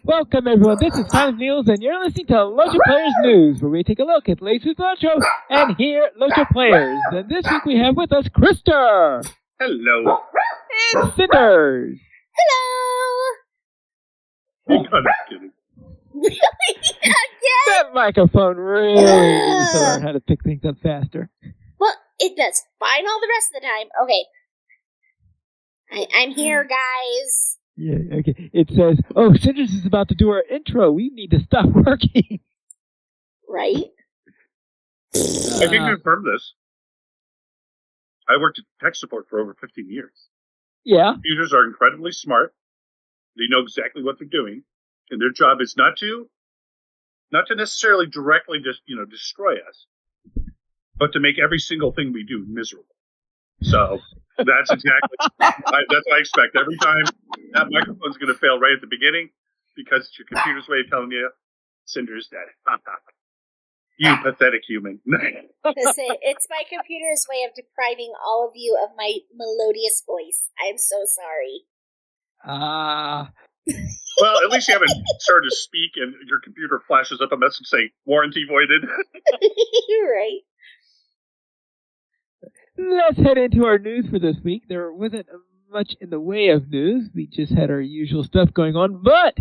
Welcome, everyone. This is Time News, and you're listening to LOTRO Players News, where we take a look at latest LOTRO and hear LOTRO players. And this week we have with us Krister. Hello. And Cinders. Hello. I'm kidding. Really? Again? That microphone really needs to learn how to pick things up faster. Well, it does fine all the rest of the time. Okay. I'm here, guys. Yeah, okay. It says, oh, Cinders is about to do our intro. We need to stop working. Right? I can confirm this. I worked in tech support for over 15 years. Yeah. Computers are incredibly smart. They know exactly what they're doing. And their job is not to necessarily directly just, destroy us, but to make every single thing we do miserable. So that's exactly, that's what I expect. Every time that microphone's going to fail right at the beginning because it's your computer's way of telling you, Cinder's dead. You pathetic human. Listen, it's my computer's way of depriving all of you of my melodious voice. I'm so sorry. Well, at least you haven't started to speak and your computer flashes up a message saying, warranty voided. Right. Let's head into our news for this week. There wasn't much in the way of news. We just had our usual stuff going on. But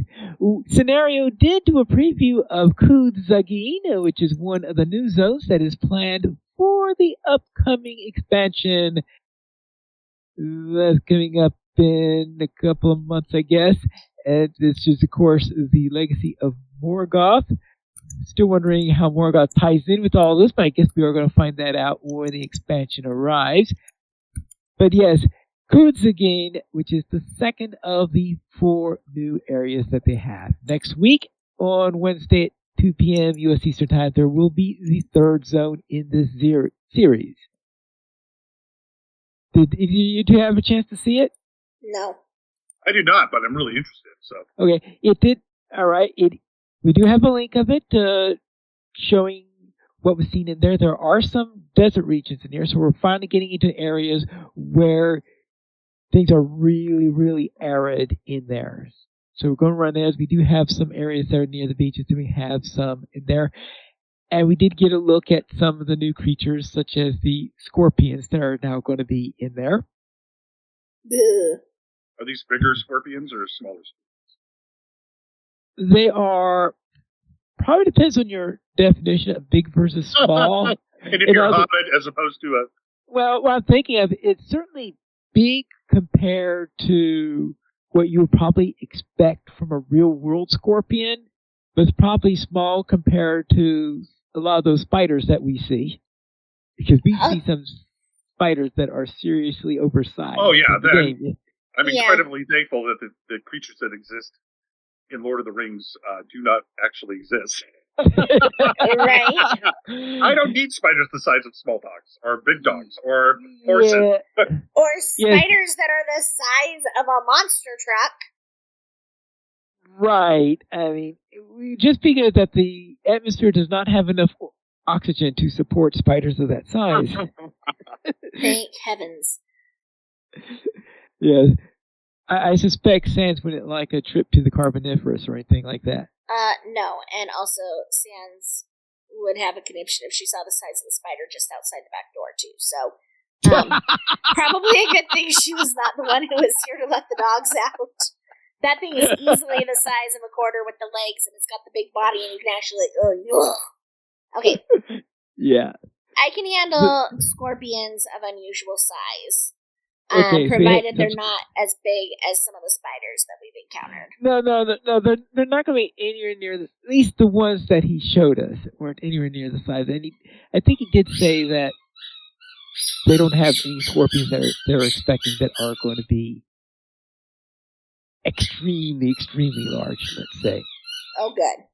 Scenario did do a preview of Kudzagin, which is one of the new zones that is planned for the upcoming expansion that's coming up in a couple of months, I guess. And this is, of course, the legacy of Morgoth. Still wondering how Morgoth ties in with all this, but I guess we are going to find that out when the expansion arrives. But yes, Kudzagin, which is the second of the 4 new areas that they have. Next week, on Wednesday at 2 p.m. U.S. Eastern Time, there will be the 3rd zone in this series. Did you two have a chance to see it? No. I do not, but I'm really interested. So okay, it did. All right, we do have a link of it showing what was seen in there. There are some desert regions in here, so we're finally getting into areas where things are really, really arid in there. So we're going around there. We do have some areas that are near the beaches, and we have some in there. And we did get a look at some of the new creatures, such as the scorpions that are now going to be in there. Ugh. are these bigger scorpions or smaller scorpions? They are, probably depends on your definition of big versus small. And if you're a hobbit as opposed to a... Well, what I'm thinking of, it's certainly big compared to what you would probably expect from a real-world scorpion, but it's probably small compared to a lot of those spiders that we see. Because we see some spiders that are seriously oversized. Oh, yeah. I'm incredibly thankful that the creatures that exist in Lord of the Rings do not actually exist. Right? I don't need spiders the size of small dogs, or big dogs, or horses. Yeah. Or spiders that are the size of a monster truck. Right. I mean, just because that the atmosphere does not have enough oxygen to support spiders of that size. Thank heavens. Yes. I suspect Sans wouldn't like a trip to the Carboniferous or anything like that. No, and also Sans would have a conniption if she saw the size of the spider just outside the back door too. So, probably a good thing she was not the one who was here to let the dogs out. That thing is easily the size of a quarter with the legs, and it's got the big body, and you can actually Okay. Yeah. I can handle scorpions of unusual size. Okay, provided they're not as big as some of the spiders that we've encountered. No, they're not going to be anywhere near at least the ones that he showed us weren't anywhere near the size. And I think he did say that they don't have any scorpions that they're expecting that are going to be extremely, extremely large, let's say. Oh, good.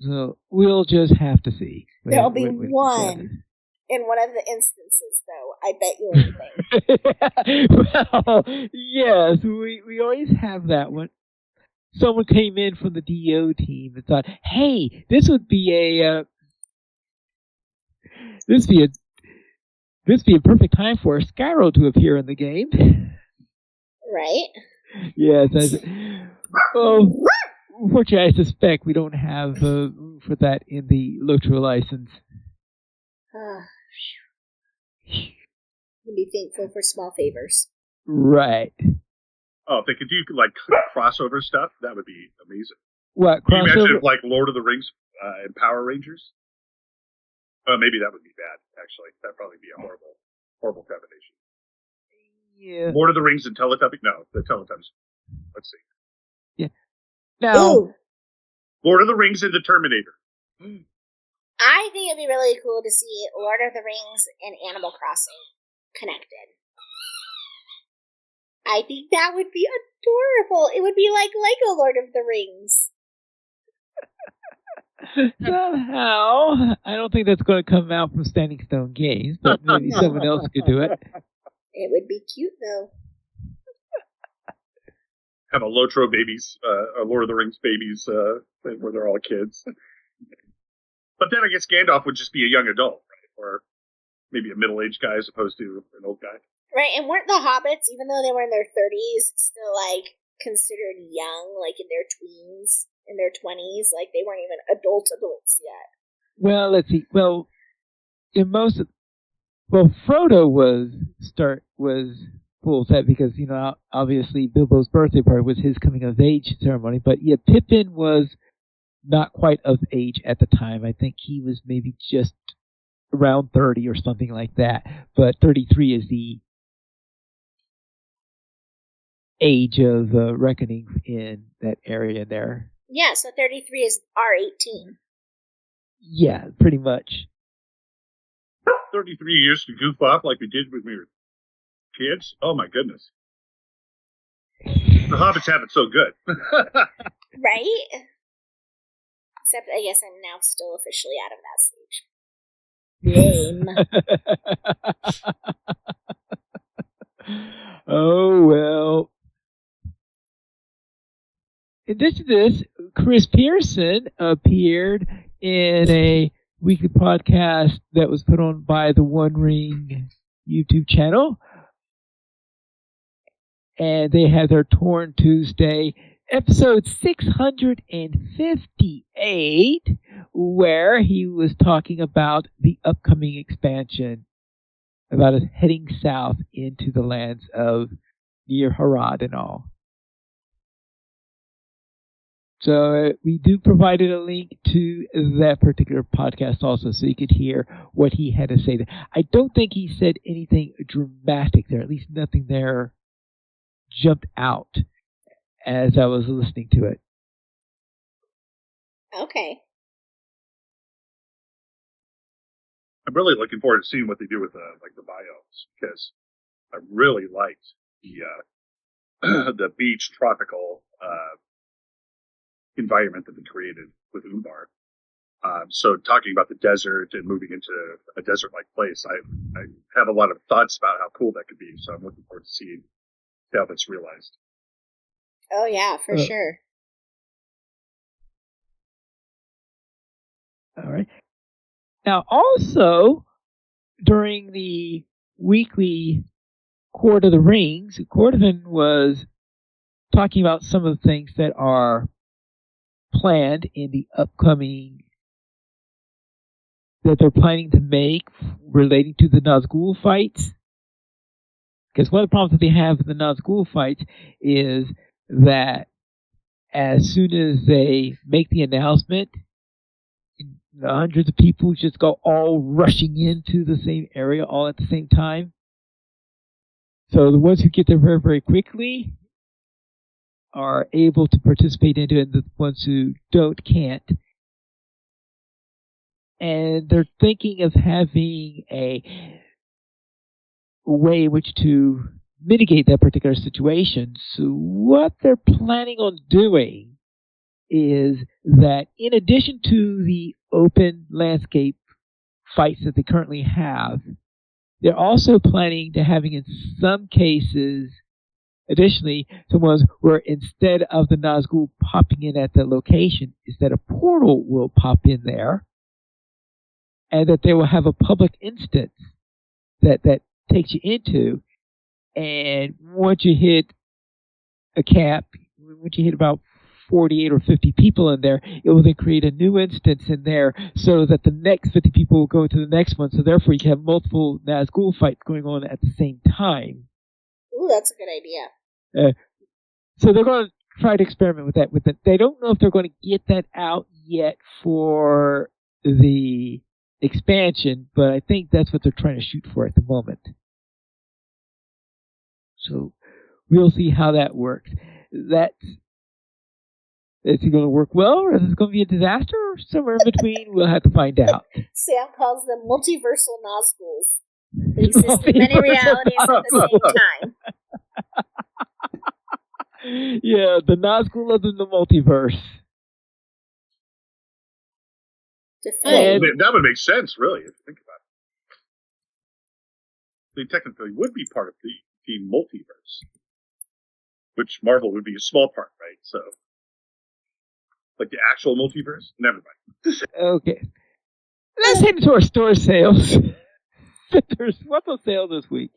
So we'll just have to see. There'll be one. In one of the instances, though, I bet you anything. Well, yes, we always have that one. Someone came in from the DO team and thought, "Hey, this would be a perfect time for a Skyro to appear in the game." Right. Yes. Well, unfortunately, I suspect we don't have room for that in the LOTRO license. You'd be thankful for small favors. Right. Oh, if they could do like crossover stuff, that would be amazing. What, Can you imagine crossover? if, like, Lord of the Rings and Power Rangers? Maybe that would be bad, actually. That'd probably be a horrible combination. Yeah. Lord of the Rings and Teletubbies? No, the Teletubbies. Let's see. Yeah. Now, Ooh, Lord of the Rings and the Terminator. I think it'd be really cool to see Lord of the Rings and Animal Crossing connected. I think that would be adorable. It would be like Lego Lord of the Rings. somehow, I don't think that's going to come out from Standing Stone Games, but maybe someone else could do it. It would be cute, though. Have a LOTRO babies, a Lord of the Rings babies, thing where they're all kids. But then I guess Gandalf would just be a young adult, right? Or maybe a middle-aged guy as opposed to an old guy. Right, and weren't the hobbits, even though they were in their 30s, still, like, considered young, like in their tweens, in their 20s? Like, they weren't even adults yet. Well, let's see. Well, Frodo was full set because, obviously Bilbo's birthday party was his coming of age ceremony, but yeah, Pippin was not quite of age at the time. I think he was maybe just around 30 or something like that, but 33 is the age of reckoning in that area there. Yeah, so 33 is R18. Yeah, pretty much. 33 years to goof off like we did when we were kids? Oh my goodness. The Hobbits have it so good. Right? Except, I guess I'm now still officially out of that stage. Lame. Oh, well. In addition to this, Chris Pearson appeared in a weekly podcast that was put on by the One Ring YouTube channel. And they had their Torn Tuesday, episode 658, where he was talking about the upcoming expansion, about us heading south into the lands of near Harad and all. So we do provided a link to that particular podcast also, so you could hear what he had to say. I don't think he said anything dramatic there, at least nothing there jumped out as I was listening to it. Okay. I'm really looking forward to seeing what they do with the biomes, because I really liked the the beach tropical environment that they created with Umbar. So talking about the desert and moving into a desert-like place, I have a lot of thoughts about how cool that could be. So I'm looking forward to seeing how that's realized. Oh, yeah, for sure. All right. Now, also, during the weekly Court of the Rings, Cordovan was talking about some of the things that are planned in the upcoming, that they're planning to make relating to the Nazgul fights. Because one of the problems that they have with the Nazgul fights is that as soon as they make the announcement, the hundreds of people just go all rushing into the same area all at the same time. So the ones who get there very, very quickly are able to participate in it, and the ones who can't. And they're thinking of having a way in which to mitigate that particular situation. So what they're planning on doing is that in addition to the open landscape fights that they currently have, they're also planning to having in some cases additionally some ones where instead of the Nazgul popping in at the location, instead a portal will pop in there, and that they will have a public instance that takes you into, and once you hit a cap, once you hit about 48 or 50 people in there, it will then create a new instance in there so that the next 50 people will go into the next one. So therefore, you can have multiple Nazgul fights going on at the same time. Ooh, that's a good idea. So they're going to try to experiment with that. They don't know if they're going to get that out yet for the expansion, but I think that's what they're trying to shoot for at the moment. So we'll see how that works. Is it going to work well, or is it going to be a disaster, or somewhere in between? We'll have to find out. Sam calls them multiversal Nazguls. They exist in many realities at the same time. Yeah, the Nazgul of the multiverse. That would make sense, really, if you think about it. They technically would be part of the multiverse, which Marvel would be a small part, right? So, like the actual multiverse? Never mind. Okay. Let's head into our store sales. What's on sale this week?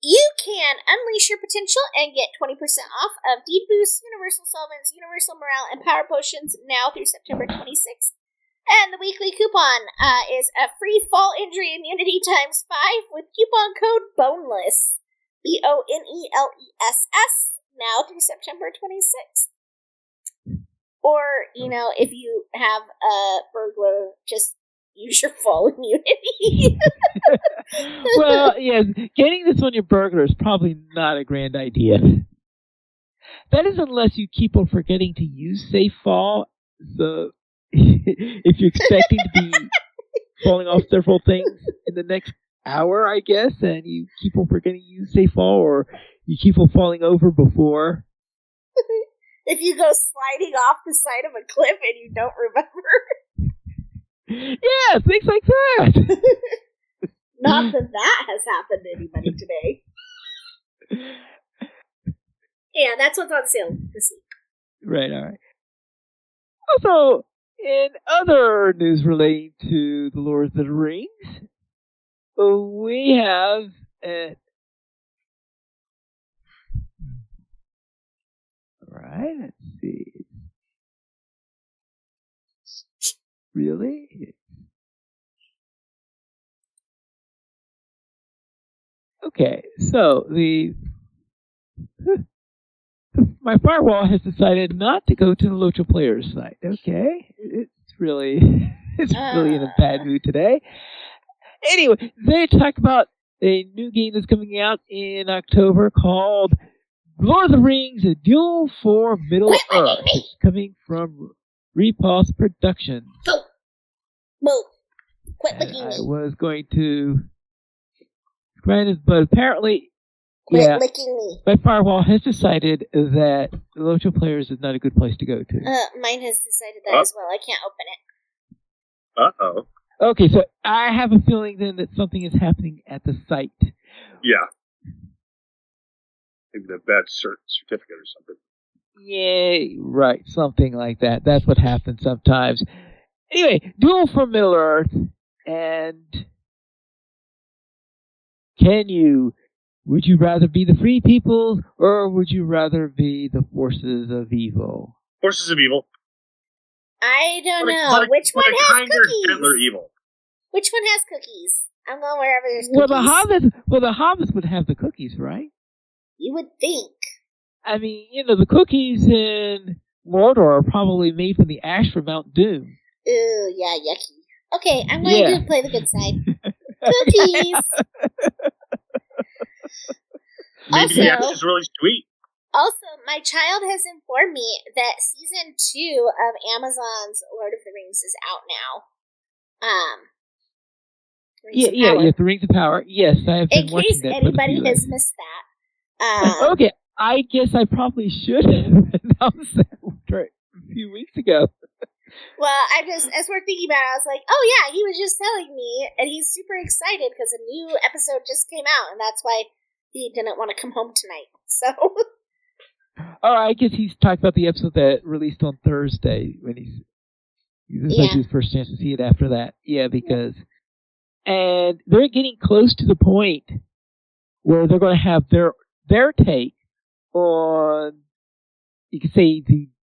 You can unleash your potential and get 20% off of Deed Boost, Universal Solvents, Universal Morale, and Power Potions now through September 26th. And the weekly coupon is a free fall injury immunity times 5 with coupon code BONELESS. BONELESS now through September 26th. Or, if you have a burglar, just use your fall immunity. Well, yeah, getting this on your burglar is probably not a grand idea. That is unless you keep on forgetting to use safe fall. So if you're expecting to be falling off several things in the next hour, I guess, and you keep on forgetting to use safe fall, or you keep on falling over before. If you go sliding off the side of a cliff and you don't remember. Yeah, things like that. Not that has happened to anybody today. Yeah, that's what's on sale this week. Right, all right. Also, in other news relating to the Lord of the Rings, we have Alright, let's see. Really? Okay, so my firewall has decided not to go to the LOTRO Players site. Okay, it's really in a bad mood today. Anyway, they talk about a new game that's coming out in October called Lord of the Rings: A Duel for Middle Earth. It's coming from Repulse Productions. Move. Quit licking me. I was going to grant it, but apparently, Quit licking me. my firewall has decided that the LOTRO Players is not a good place to go to. Mine has decided that as well. I can't open it. Uh-oh. Okay, so I have a feeling then that something is happening at the site. Yeah. Maybe the bad certificate or something. Yeah, right, something like that. That's what happens sometimes. Anyway, Duel for Middle Earth, and would you rather be the free people, or would you rather be the forces of evil? Forces of evil. I don't know. Which one has cookies? Gentler evil. Which one has cookies? I'm going wherever there's cookies. Well, the hobbits would have the cookies, right? You would think. I mean, the cookies in Mordor are probably made from the ash from Mount Doom. Ooh, yeah, yucky. Okay, I'm going to play the good side. Cookies! Maybe the ash is really sweet. Also, my child has informed me that season 2 of Amazon's Lord of the Rings is out now. The Rings of Power. Yes, I have been watching that. In case anybody has missed that. Okay, I guess I probably should have announced that a few weeks ago. Well, as we're thinking about it, I was like, oh yeah, he was just telling me, and he's super excited because a new episode just came out, and that's why he didn't want to come home tonight. So. Oh, I guess he's talking about the episode that released on Thursday when this was his first chance to see it after that. Yeah, because and they're getting close to the point where they're going to have their take on you could say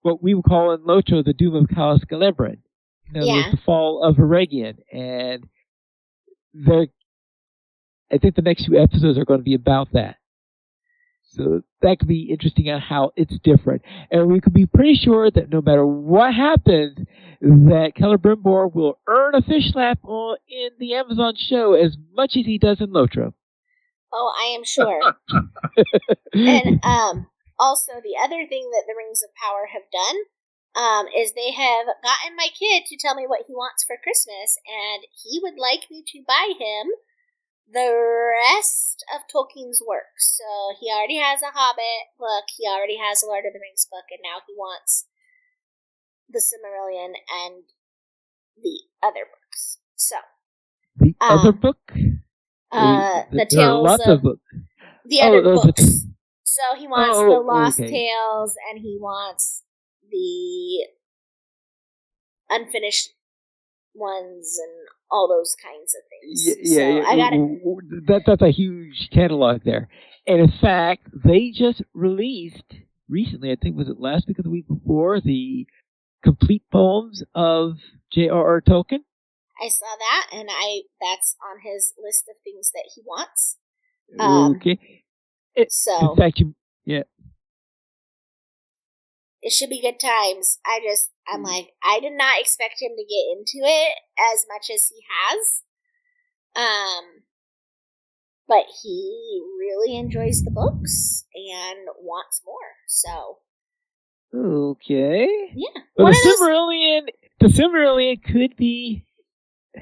what we would call in LOTRO the Doom of Callus Galebrin. In other words, the fall of Eregion. And I think the next few episodes are going to be about that. So that could be interesting on how it's different. And we could be pretty sure that no matter what happens, that Celebrimbor will earn a fish slap in the Amazon show as much as he does in LOTRO. Oh, I am sure. And also, the other thing that the Rings of Power have done is they have gotten my kid to tell me what he wants for Christmas, and he would like me to buy him the rest of Tolkien's works. So he already has a Hobbit book, he already has a Lord of the Rings book, and now he wants the Silmarillion and the other books. So the other book? The Tales of books. The other books. So he wants the Lost okay. Tales, and he wants the unfinished ones and all those kinds of things. I got it. That's a huge catalog there. And in fact, they just released recently, I think was it last week or the week before, the complete poems of J.R.R. Tolkien. I saw that, and that's on his list of things that he wants. Okay. In fact, it should be good times. I'm like, I did not expect him to get into it as much as he has. But he really enjoys the books and wants more, so. Okay. Yeah. But the Silmarillion could be a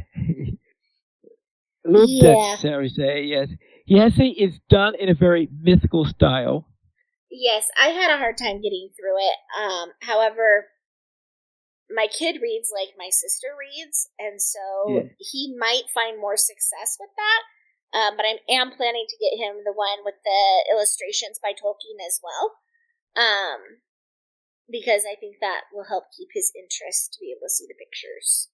little depth, shall we say, yes. He has to say it's done in a very mythical style. Yes, I had a hard time getting through it. However, my kid reads like my sister reads, and so he might find more success with that. But I am planning to get him the one with the illustrations by Tolkien as well. Because I think that will help keep his interest to be able to see the pictures.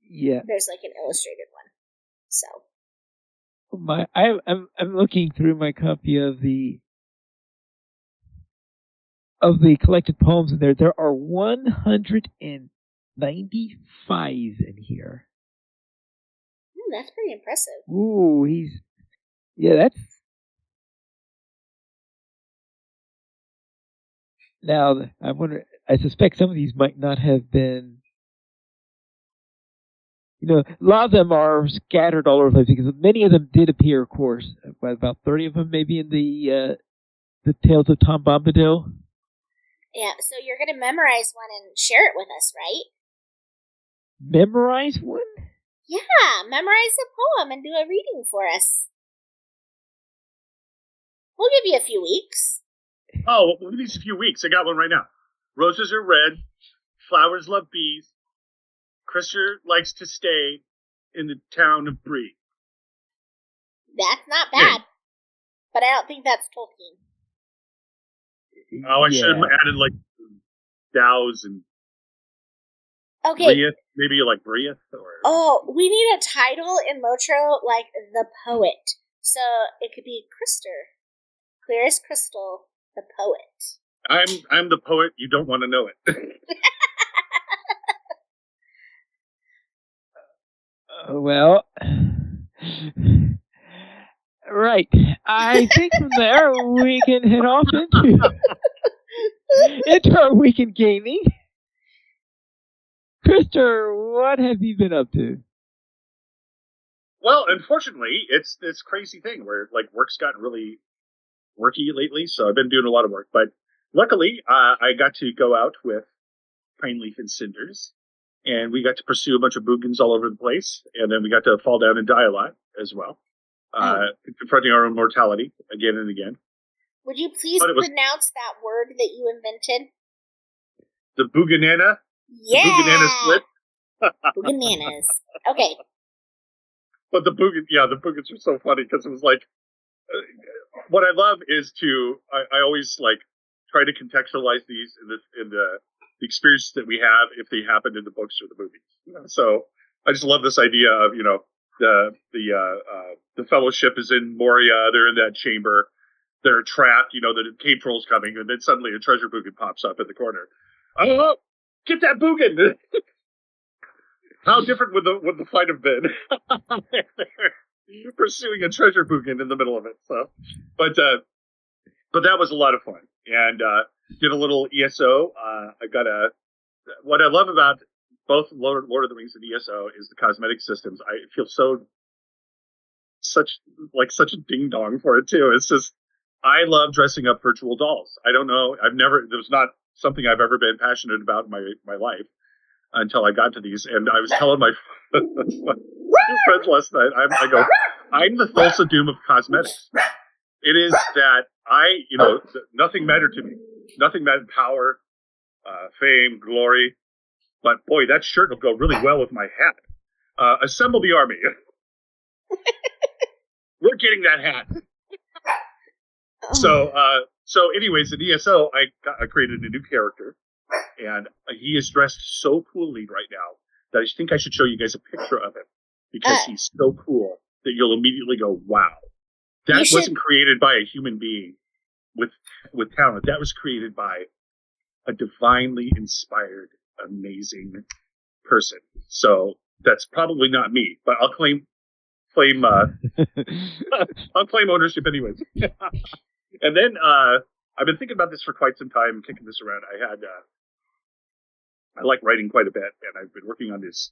Yeah. There's like an illustrated one. So. I'm looking through my copy of the collected poems in there. There are 195 in here. Ooh, that's pretty impressive. Ooh, that's. Now, I suspect some of these might not have been, a lot of them are scattered all over the place because many of them did appear, of course, about 30 of them maybe in the Tales of Tom Bombadil. Yeah, so you're going to memorize one and share it with us, right? Memorize one? Yeah, memorize a poem and do a reading for us. We'll give you a few weeks. Oh, we'll give these a few weeks. I got one right now. Roses are red. Flowers love bees. Krister likes to stay in the town of Bree. That's not bad. But I don't think that's Tolkien. Oh, I should have added like Dows and okay. Brieth. Maybe like Brieth or. Oh, we need a title in LOTRO like The Poet. So it could be Krister. Clear as crystal, the poet. I'm the poet. You don't want to know it. Well, right. I think from there we can head off into our weekend gaming. Krister, what have you been up to? Well, unfortunately, it's this crazy thing where like work's gotten really worky lately, so I've been doing a lot of work. But luckily, I got to go out with Pine Leaf and Cinders, and we got to pursue a bunch of boogans all over the place, and then we got to fall down and die a lot as well, confronting our own mortality again and again. Would you please pronounce that word that you invented? The booganana? Yeah! The booganana split? Boogananas. Okay. But the boogans were so funny because it was like, what I love is I always like try to contextualize these in the experiences that we have if they happen in the books or the movies. So I just love this idea of, the Fellowship is in Moria, they're in that chamber. they're trapped, the cave troll's coming, and then suddenly a treasure boogan pops up in the corner. Oh, get that boogan! How different would the fight have been? Pursuing a treasure boogan in the middle of it. So, but that was a lot of fun, and did a little ESO. I got what I love about both Lord of the Rings and ESO is the cosmetic systems. I feel such a ding dong for it too. It's just, I love dressing up virtual dolls. I don't know. There's not something I've ever been passionate about in my life until I got to these. And I was telling my friends last night, I go, I'm the Thulsa Doom of cosmetics. It is that nothing mattered to me. Nothing mattered, power, fame, glory. But boy, that shirt will go really well with my hat. Assemble the army. We're getting that hat. So anyways, in ESO, I created a new character, and he is dressed so coolly right now that I think I should show you guys a picture of him, because he's so cool that you'll immediately go, wow. That wasn't created by a human being with talent. That was created by a divinely inspired, amazing person. So that's probably not me, but I'll claim I'll claim ownership anyways. And then I've been thinking about this for quite some time, kicking this around. I like writing quite a bit, and I've been working on this.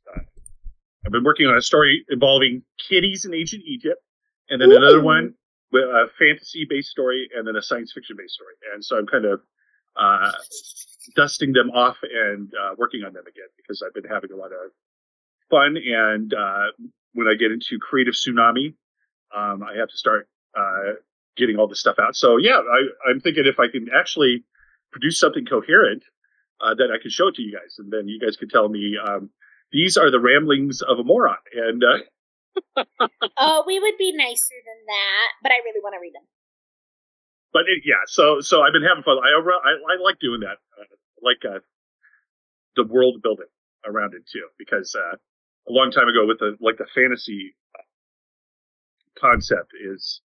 I've been working on a story involving kitties in ancient Egypt, and then another one with a fantasy-based story, and then a science fiction-based story. And so I'm kind of dusting them off and working on them again, because I've been having a lot of fun. And when I get into creative tsunami, I have to start getting all this stuff out. So yeah, I'm thinking if I can actually produce something coherent, that I can show it to you guys, and then you guys can tell me these are the ramblings of a moron. And oh, we would be nicer than that, but I really want to read them. But so I've been having fun. I like doing that, like the world building around it too, because a long time ago with the fantasy concept is,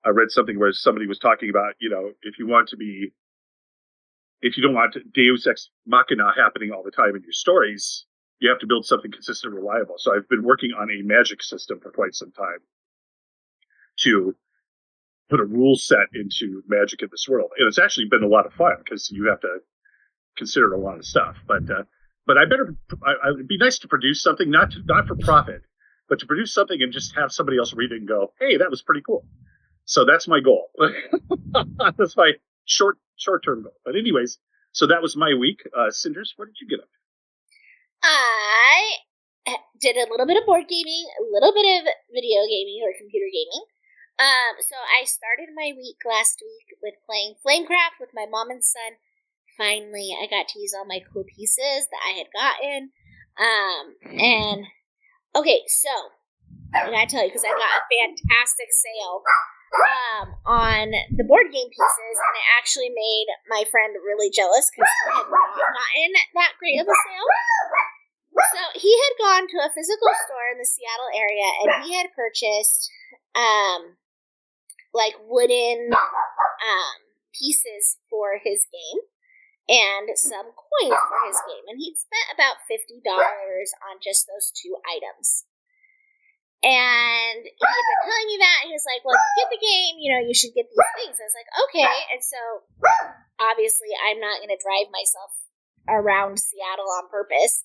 I read something where somebody was talking about, if you don't want Deus Ex Machina happening all the time in your stories, you have to build something consistent and reliable. So I've been working on a magic system for quite some time to put a rule set into magic in this world. And it's actually been a lot of fun, because you have to consider a lot of stuff. But it'd be nice to produce something, not for profit, but to produce something and just have somebody else read it and go, hey, that was pretty cool. So that's my goal. That's my short-term goal. But anyways, so that was my week. Cinders, what did you get up to? I did a little bit of board gaming, a little bit of video gaming or computer gaming. So I started my week last week with playing Flamecraft with my mom and son. Finally, I got to use all my cool pieces that I had gotten. And okay, so I gotta tell you, because I got a fantastic sale on the board game pieces, and it actually made my friend really jealous, because he had not gotten that great of a sale. So he had gone to a physical store in the Seattle area, and he had purchased wooden pieces for his game and some coins for his game, and he'd spent about $50 on just those two items. And he had been telling me that, and he was like, well, if you get the game, you should get these things. And I was like, okay. And so, obviously, I'm not going to drive myself around Seattle on purpose.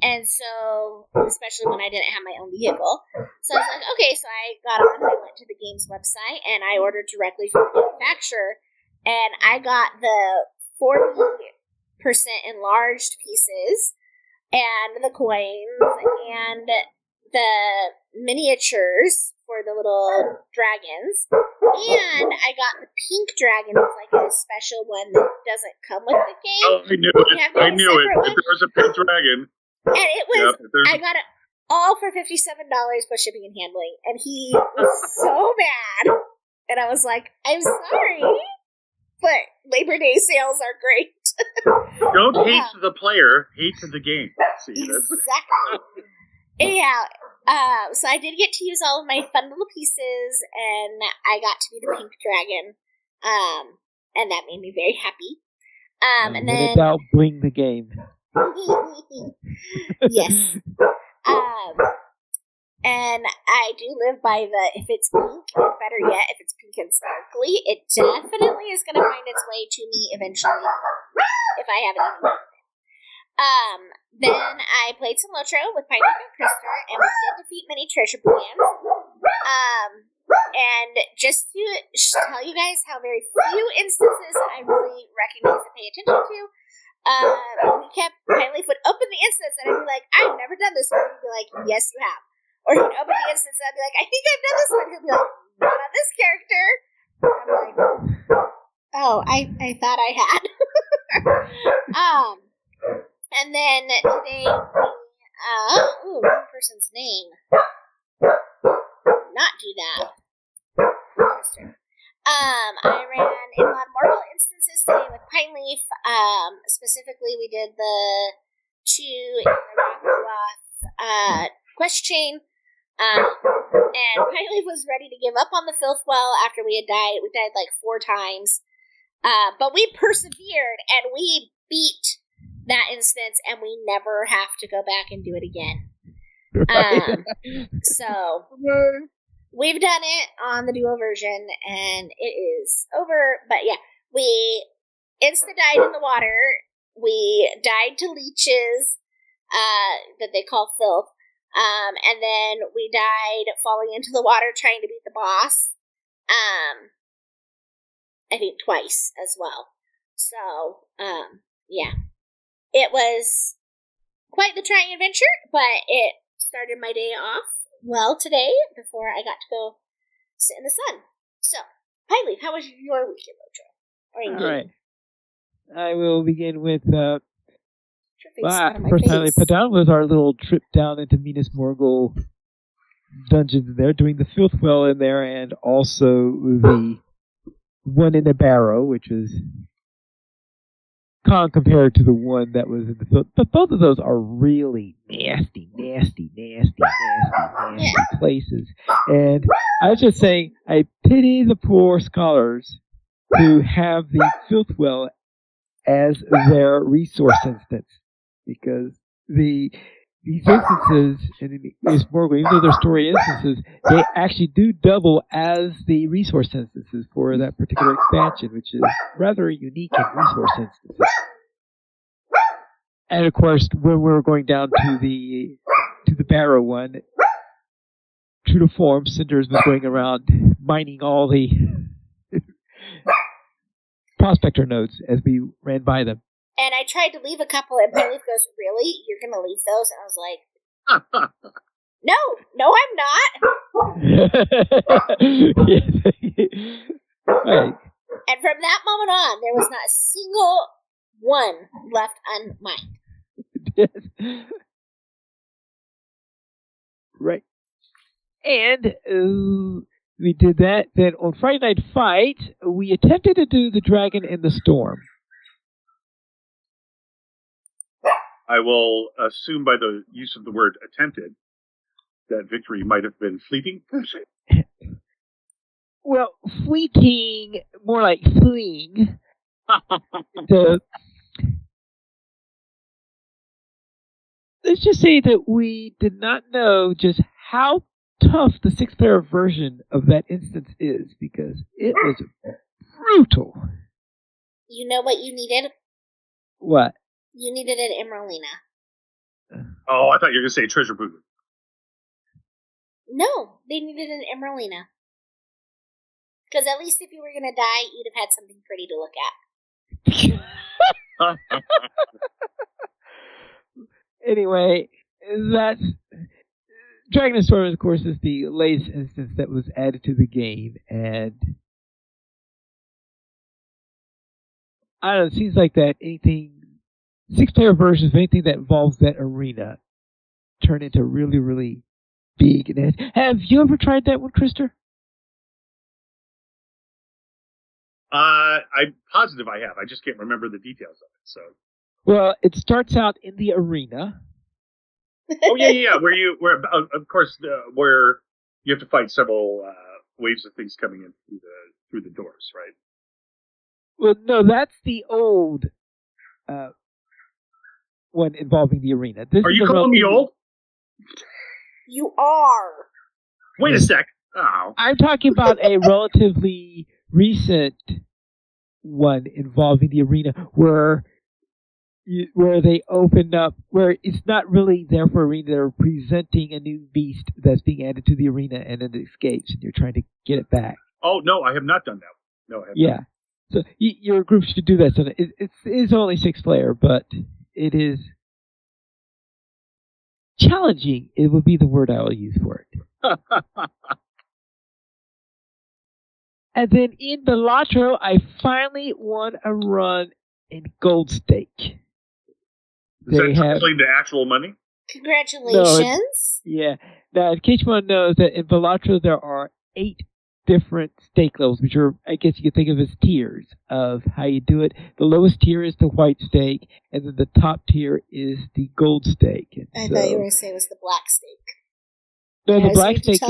And so, especially when I didn't have my own vehicle. So I was like, okay, so I got on, I went to the game's website, and I ordered directly from the manufacturer, and I got the 40% enlarged pieces, and the coins, and the miniatures for the little dragons, and I got the pink dragon with a special one that doesn't come with the game. Oh, I knew it. If there was a pink dragon. And it was, I got it all for $57 plus shipping and handling, and he was so mad. And I was like, I'm sorry, but Labor Day sales are great. Don't hate the player, hate the game. See, exactly. Anyhow, so I did get to use all of my fun little pieces, and I got to be the pink dragon, and that made me very happy. And when then in doubt, bling the game. yes. And I do live by the, if it's pink, or better yet, if it's pink and sparkly, it definitely is going to find its way to me eventually, if I haven't even. Then I played some LOTRO with Piper and Krister, and we did defeat many treasure plans. And just to tell you guys how very few instances I really recognize and pay attention to, we kept, Piley would open the instance, and I'd be like, I've never done this one. He'd be like, yes, you have. Or he'd open the instance, and I'd be like, I think I've done this one. He'd be like, not on this character. I'm like, oh, I thought I had. And then today, wrong person's name. Not do that. I ran in a lot of Marvel instances today with Pine Leaf. Specifically, we did the 2 in the Rock quest chain. And Pine Leaf was ready to give up on the Filth Well after we had died. We died like 4 times. But we persevered, and we beat that instance, and we never have to go back and do it again. Right. So we've done it on the duo version, and it is over. But yeah, we insta-died in the water. We died to leeches that they call filth. And then we died falling into the water trying to beat the boss. I think twice as well. So, yeah. It was quite the trying adventure, but it started my day off well today before I got to go sit in the sun. So, Piley, how was your weekend, LOTRO? All right. I will begin with Your face out of my first time I face. put down was our little trip down into Minas Morgul dungeons in there, doing the Filth Well in there, and also the one in the Barrow, which was compared to the one that was in the Filth. But both of those are really nasty places. And I was just saying, I pity the poor scholars who have the Filth Well as their resource instance, because these instances in Minas Morgul, even though they're story instances, they actually do double as the resource instances for that particular expansion, which is rather unique in resource instances. And of course, when we were going down to the Barrow one, true to form, Cinders was going around mining all the prospector nodes as we ran by them. And I tried to leave a couple, and Piley goes, "Really? You're going to leave those?" And I was like, No, I'm not. Yes. Right. And from that moment on, there was not a single one left unmined. Yes. Right. And we did that. Then on Friday Night Fight, we attempted to do the Dragon in the Storm. I will assume by the use of the word attempted that victory might have been fleeting. Well, fleeting, more like fleeing. Let's just say that we did not know just how tough the 6-player version of that instance is, because it was brutal. You know what you needed? What? You needed an Emeralina. Oh, I thought you were going to say treasure boot. No, they needed an Emeralina. Because at least if you were going to die, you'd have had something pretty to look at. Anyway, that's Dragon and Storm, of course, is the latest instance that was added to the game, and I don't know, it seems like that anything 6-player versions of anything that involves that arena turn into really, really big. And have you ever tried that one, Krister? I'm positive I have. I just can't remember the details of it. So, well, it starts out in the arena, Oh yeah. Where you have to fight several waves of things coming in through the doors, right? Well, no, that's the old one involving the arena. Are you calling me old? You are. Wait a sec. Oh. I'm talking about a relatively recent one involving the arena where they opened up, where it's not really there for arena. They're presenting a new beast that's being added to the arena, and then it escapes, and you're trying to get it back. Oh no, I have not done that. No, I have not. So your group should do that. So it is only 6-player, but it is challenging. It would be the word I will use for it. And then in the LOTRO, I finally won a run in Gold Stake. Is that translating the actual money? Congratulations. Now, in case one knows that in the LOTRO there are 8 different stake levels, which are, I guess you could think of as tiers of how you do it. The lowest tier is the white stake, and then the top tier is the gold stake. And I thought you were going to say it was the black stake. No, the black stake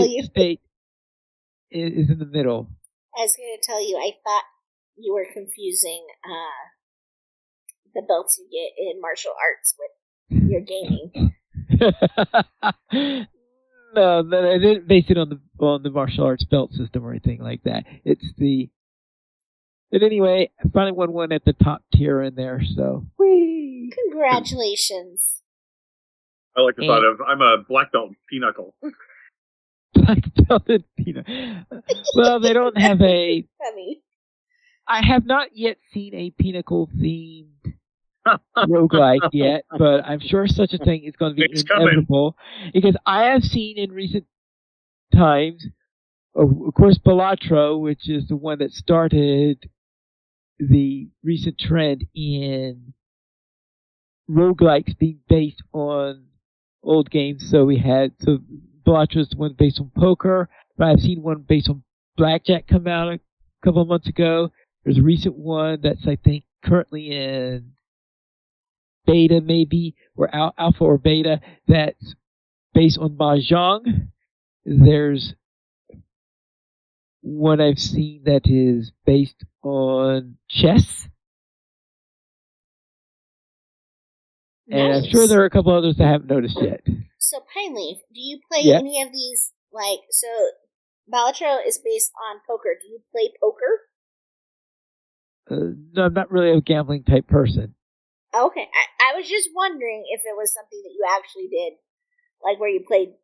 is in the middle. I was going to tell you, I thought you were confusing the belts you get in martial arts with your gaming. No, I didn't base it on the martial arts belt system or anything like that. But anyway, I finally won one at the top tier in there, so whee! Congratulations. I like the thought of, I'm a black belt in pinochle. Black belt in pinochle. Well, they don't have a... Funny. I have not yet seen a pinnacle-themed roguelike yet, but I'm sure such a thing is going to be inevitable. Because I have seen in recent times, of course, LOTRO, which is the one that started the recent trend in roguelikes being based on old games. So LOTRO is the one based on poker, but I've seen one based on blackjack come out a couple of months ago. There's a recent one that's, I think, currently in beta, maybe, or alpha or beta, that's based on mahjong. There's one I've seen that is based on chess. Nice. And I'm sure there are a couple others I haven't noticed yet. So, Pineleaf, do you play any of these, LOTRO is based on poker. Do you play poker? No, I'm not really a gambling type person. Okay, I was just wondering if it was something that you actually did, like where you played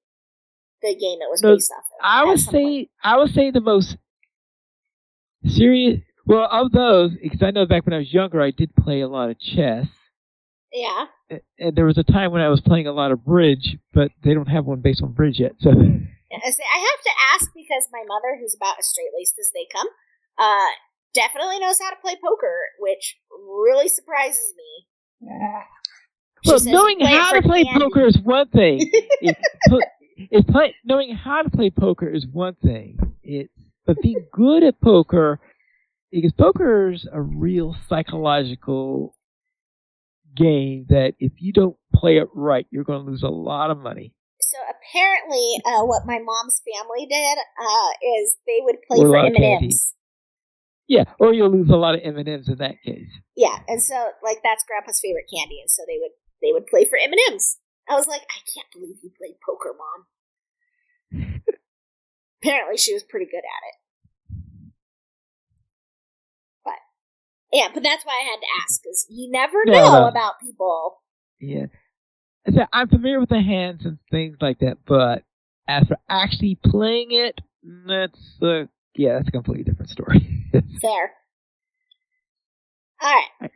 the game it was based off of. I would say the most serious. Well, of those, because I know back when I was younger, I did play a lot of chess. Yeah. And there was a time when I was playing a lot of bridge, but they don't have one based on bridge yet. So. I have to ask because my mother, who's about as straight-laced as they come, definitely knows how to play poker, which really surprises me. Well, knowing how to play poker is one thing. Knowing how to play poker is one thing. But being good at poker, because poker is a real psychological game that if you don't play it right, you're going to lose a lot of money. So apparently, what my mom's family did is they would play for M&Ms. Yeah, or you'll lose a lot of M&Ms in that case. Yeah, and so that's Grandpa's favorite candy, and so they would play for M&Ms. I was like, I can't believe you played poker, Mom. Apparently, she was pretty good at it. But that's why I had to ask, because you never know about people. Yeah, so I'm familiar with the hands and things like that, but as for actually playing it, that's a completely different story. Fair. All right.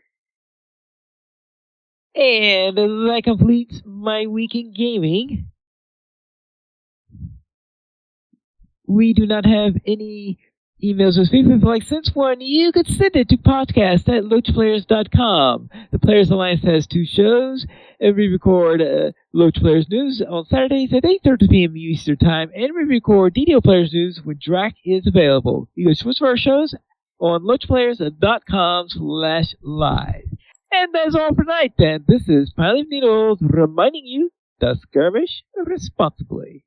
And that completes my week in gaming. We do not have any emails this week. If you'd like to send one, you could send it to podcast@LOTROplayers.com. The Players Alliance has 2 shows, and we record LOTRO Players News on Saturdays at 8:30 p.m. Eastern Time, and we record DDO Players News when Drac is available. You can switch for our shows on LOTROplayers.com/live. And that's all for tonight, then. This is Pilot Needles reminding you The skirmish responsibly.